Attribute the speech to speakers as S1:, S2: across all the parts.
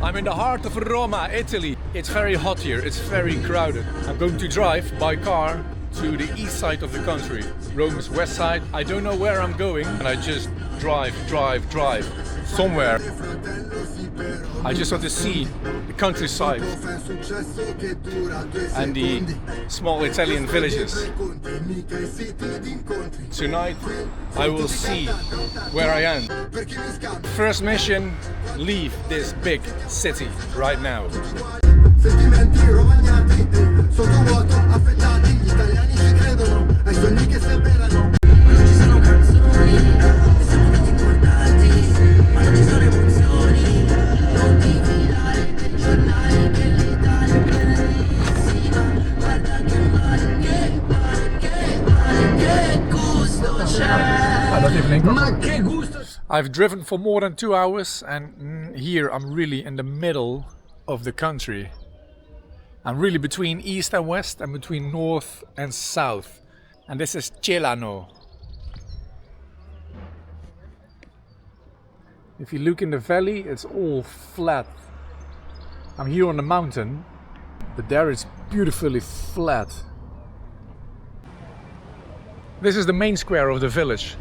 S1: I'm in the heart of Roma, Italy. It's very hot here, it's very crowded. I'm going to drive by car to the east side of the country. Rome's west side. I don't know where I'm going, and I just drive somewhere. I just want to see the countryside and the small Italian villages. Tonight I will see where I am. First mission, leave this big city right now. I've driven for more than 2 hours, and here I'm really in the middle of the country. I'm really between east and west and between north and south. And this is Celano. If you look in the valley, it's all flat. I'm here on the mountain, but there it's beautifully flat. This is the main square of the village.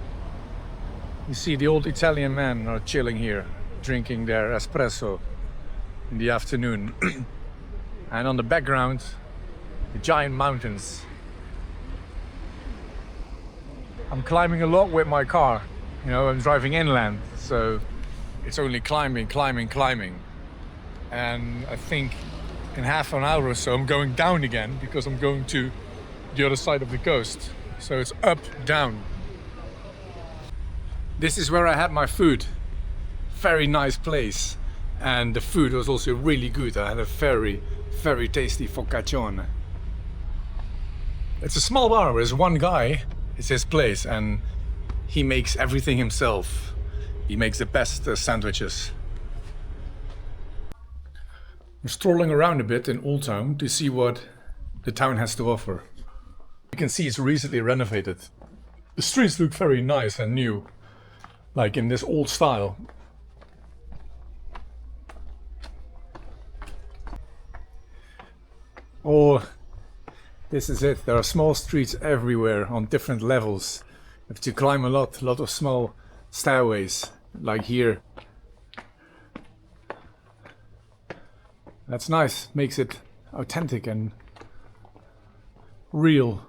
S1: You see the old Italian men are chilling here, drinking their espresso in the afternoon. And on the background, the giant mountains. I'm climbing a lot with my car. You know, I'm driving inland, so it's only climbing. And I think in half an hour or so I'm going down again, because I'm going to the other side of the coast. So it's up, down. This is where I had my food. Very nice place. And the food was also really good. I had a very tasty focaccia. It's a small bar, there's one guy, it's his place, and he makes everything himself. He makes the best sandwiches. I'm strolling around a bit in Old Town to see what the town has to offer. You can see it's recently renovated. The streets look very nice and new, like in this old style. Oh, this is it. There are small streets everywhere on different levels. You have to climb a lot of small stairways, like here. That's nice, makes it authentic and real.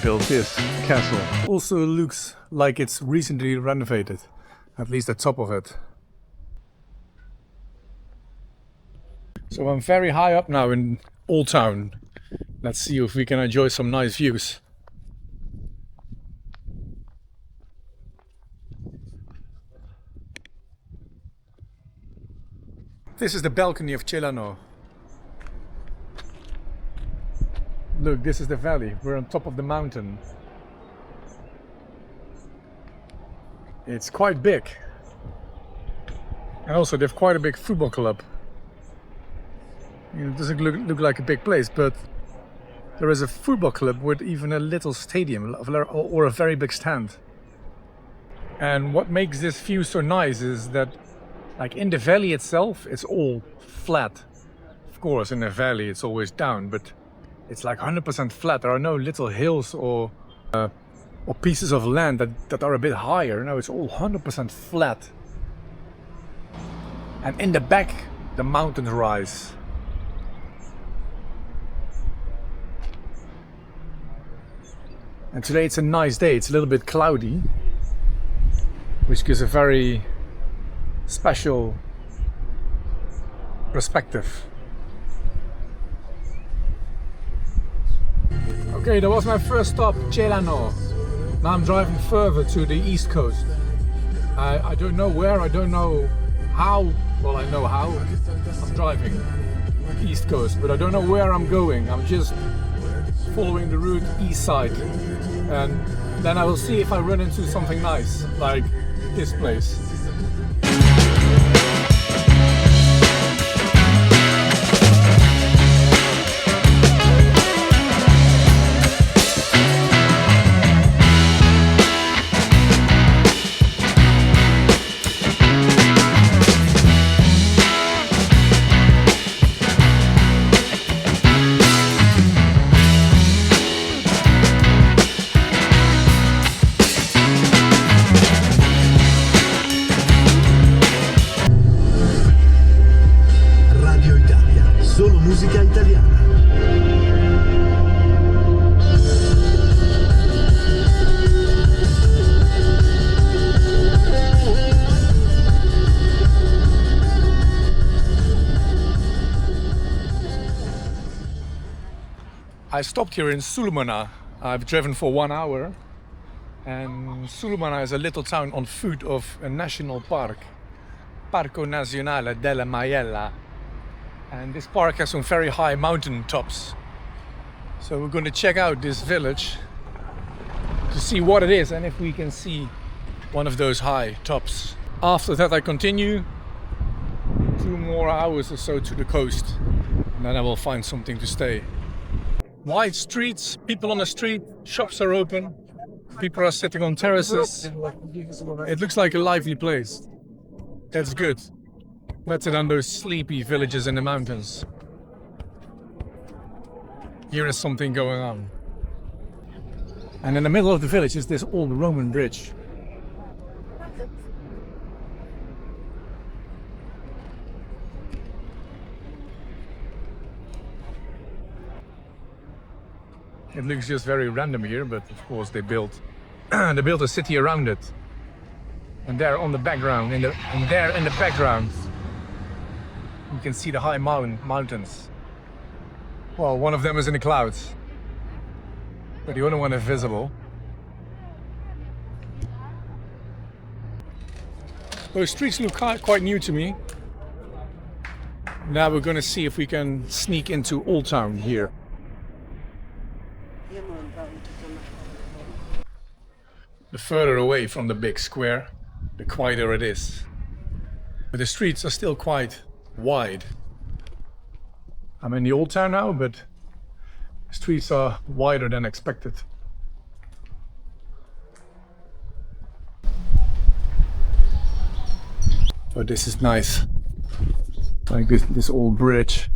S1: Built this castle. Also looks like it's recently renovated, at least the top of it. So I'm very high up now in Old Town. Let's see if we can enjoy some nice views. This is the balcony of Celano. Look, this is the valley. We're on top of the mountain. It's quite big. And also they have quite a big football club. It doesn't look like a big place, but there is a football club with even a little stadium or a very big stand. And what makes this view so nice is that, like, in the valley itself, it's all flat. Of course, in the valley it's always down, but it's like 100% flat. There are no little hills or pieces of land that are a bit higher. No, it's all 100% flat. And in the back, the mountains rise. And today it's a nice day. It's a little bit cloudy, which gives a very special perspective. Okay, that was my first stop, Celano. Now I'm driving further to the east coast. I don't know where, I don't know How? Well, I know how. I'm driving east coast, but I don't know where I'm going. I'm just following the route east side, and then I will see if I run into something nice, like this place.
S2: Solo musica italiana.
S1: I stopped here in Sulumana. I've driven for 1 hour, and Sulumana is a little town on foot of a national park, Parco Nazionale della Maiella. And this park has some very high mountain tops. So we're going to check out this village to see what it is and if we can see one of those high tops. After that I continue 2 more hours or so to the coast, and then I will find something to stay. Wide streets, people on the street, shops are open, people are sitting on terraces. It looks like a lively place. That's good. Better than those sleepy villages in the mountains. Here is something going on. And in the middle of the village is this old Roman bridge. It looks just very random here, but of course they built a city around it. And there on the background, and there in the background, you can see the high mountains. Well, one of them is in the clouds, but the other one is visible. Those streets look quite new to me. Now we're going to see if we can sneak into Old Town here. The further away from the big square, the quieter it is. But the streets are still quite wide. I'm in the Old Town now, but the streets are wider than expected. But this is nice. Like this old bridge.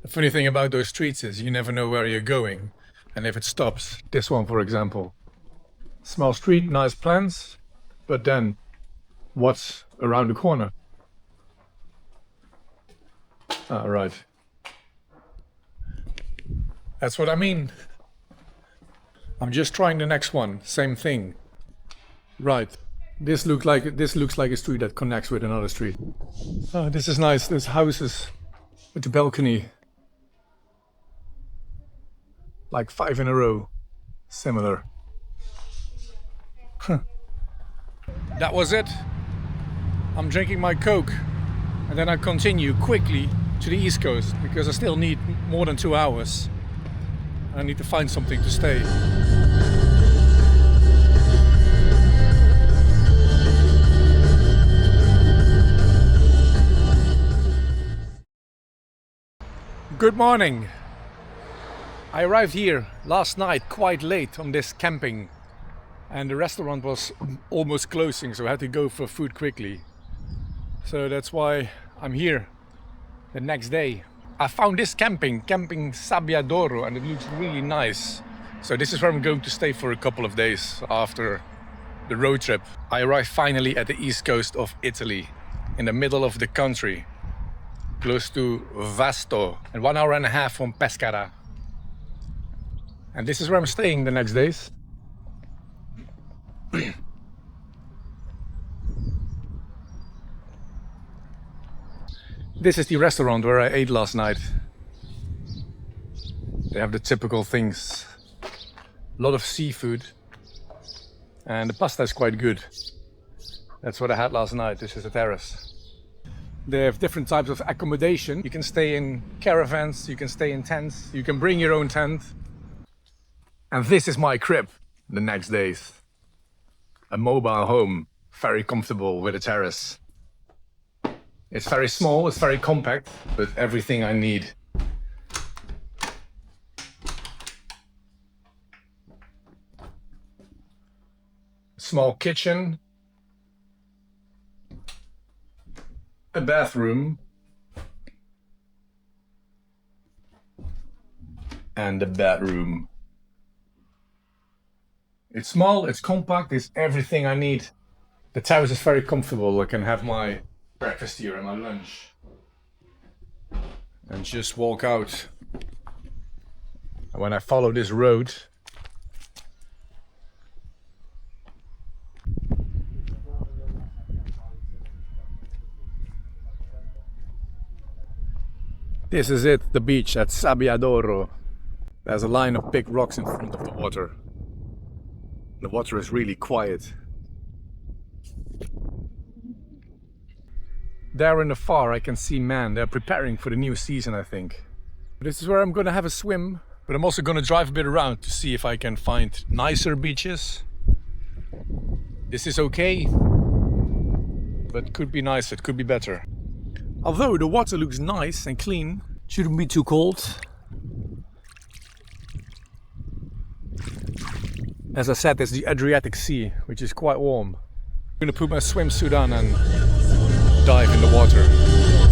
S1: The funny thing about those streets is you never know where you're going and if it stops. This one, for example. Small street, nice plans, but then what's around the corner? Ah, right. That's what I mean. I'm just trying the next one. Same thing. Right. This looks like a street that connects with another street. Oh, this is nice. There's houses with the balcony. Like 5 in a row. Similar. That was it. I'm drinking my Coke, and then I continue quickly to the East Coast because I still need more than 2 hours. I need to find something to stay. Good morning. I arrived here last night quite late on this camping, and the restaurant was almost closing, so I had to go for food quickly. So that's why I'm here the next day. I found this camping Sabbia d'Oro, and it looks really nice. So this is where I'm going to stay for a couple of days after the road trip. I arrived finally at the east coast of Italy, in the middle of the country, close to Vasto, and 1.5 hours from Pescara. And this is where I'm staying the next days. This is the restaurant where I ate last night. They have the typical things. A lot of seafood. And the pasta is quite good. That's what I had last night. This is a terrace. They have different types of accommodation. You can stay in caravans, you can stay in tents, you can bring your own tent. And this is my crib the next days. A mobile home, very comfortable with a terrace. It's very small, it's very compact, but everything I need. Small kitchen. A bathroom. And a bedroom. It's small, it's compact, it's everything I need. The terrace is very comfortable. I can have my breakfast here and my lunch. And just walk out. And when I follow this road, this is it, the beach at Sabbiadoro. There's a line of big rocks in front of the water. The water is really quiet. There in the far I can see men, they're preparing for the new season, I think. This is where I'm gonna have a swim, but I'm also gonna drive a bit around to see if I can find nicer beaches. This is okay, but could be nicer, it could be better. Although the water looks nice and clean, shouldn't be too cold. As I said, there's the Adriatic Sea, which is quite warm. I'm gonna put my swimsuit on and dive in the water.